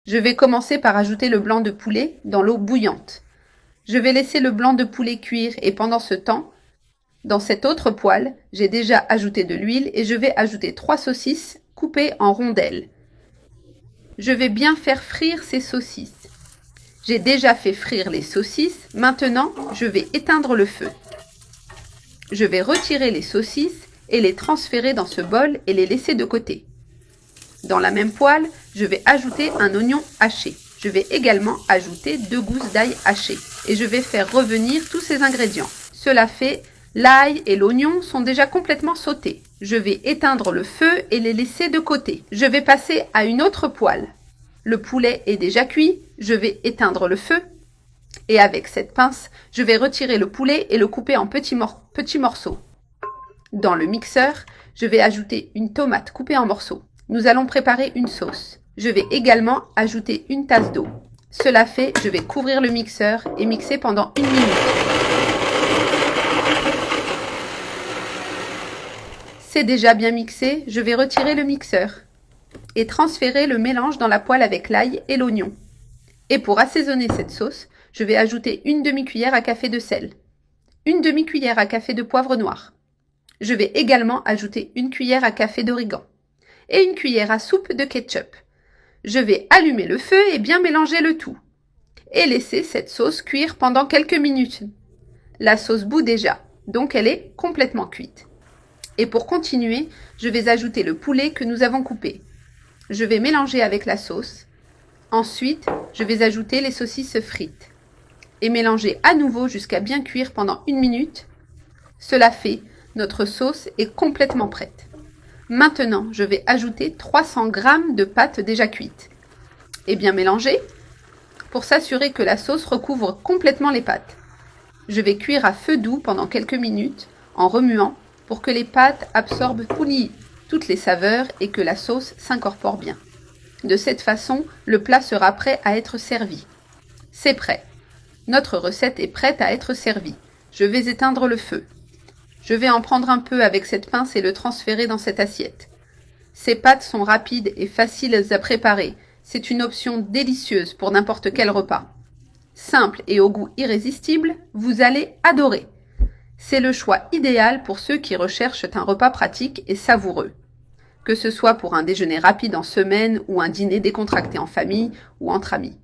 Je vais commencer par ajouter le blanc de poulet dans l'eau bouillante. Je vais laisser le blanc de poulet cuire et pendant ce temps, dans cette autre poêle, j'ai déjà ajouté de l'huile et je vais ajouter 3 saucisses coupées en rondelles. Je vais bien faire frire ces saucisses. J'ai déjà fait frire les saucisses, maintenant je vais éteindre le feu. Je vais retirer les saucisses et les transférer dans ce bol et les laisser de côté. Dans la même poêle, je vais ajouter un oignon haché. Je vais également ajouter 2 gousses d'ail haché et je vais faire revenir tous ces ingrédients. Cela fait, l'ail et l'oignon sont déjà complètement sautés. Je vais éteindre le feu et les laisser de côté. Je vais passer à une autre poêle. Le poulet est déjà cuit, je vais éteindre le feu et avec cette pince, je vais retirer le poulet et le couper en petits morceaux. Dans le mixeur, je vais ajouter une tomate coupée en morceaux. Nous allons préparer une sauce. Je vais également ajouter une tasse d'eau. Cela fait, je vais couvrir le mixeur et mixer pendant 1 minute. C'est déjà bien mixé, je vais retirer le mixeur et transférer le mélange dans la poêle avec l'ail et l'oignon. Et pour assaisonner cette sauce, je vais ajouter une demi-cuillère à café de sel, une demi-cuillère à café de poivre noir. Je vais également ajouter une cuillère à café d'origan et une cuillère à soupe de ketchup. Je vais allumer le feu et bien mélanger le tout et laisser cette sauce cuire pendant quelques minutes. La sauce bout déjà, donc elle est complètement cuite. Et pour continuer, je vais ajouter le poulet que nous avons coupé. Je vais mélanger avec la sauce. Ensuite, je vais ajouter les saucisses frites et mélanger à nouveau jusqu'à bien cuire pendant 1 minute. Cela fait, notre sauce est complètement prête. Maintenant, je vais ajouter 300 g de pâte déjà cuite et bien mélanger pour s'assurer que la sauce recouvre complètement les pâtes. Je vais cuire à feu doux pendant quelques minutes en remuant pour que les pâtes absorbent toutes les saveurs et que la sauce s'incorpore bien. De cette façon, le plat sera prêt à être servi. C'est prêt. Notre recette est prête à être servie. Je vais éteindre le feu. Je vais en prendre un peu avec cette pince et le transférer dans cette assiette. Ces pâtes sont rapides et faciles à préparer. C'est une option délicieuse pour n'importe quel repas. Simple et au goût irrésistible, vous allez adorer. C'est le choix idéal pour ceux qui recherchent un repas pratique et savoureux. Que ce soit pour un déjeuner rapide en semaine ou un dîner décontracté en famille ou entre amis.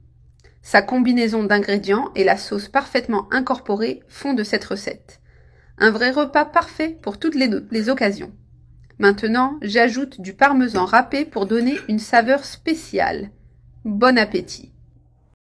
Sa combinaison d'ingrédients et la sauce parfaitement incorporée font de cette recette un vrai repas parfait pour toutes les occasions. Maintenant, j'ajoute du parmesan râpé pour donner une saveur spéciale. Bon appétit!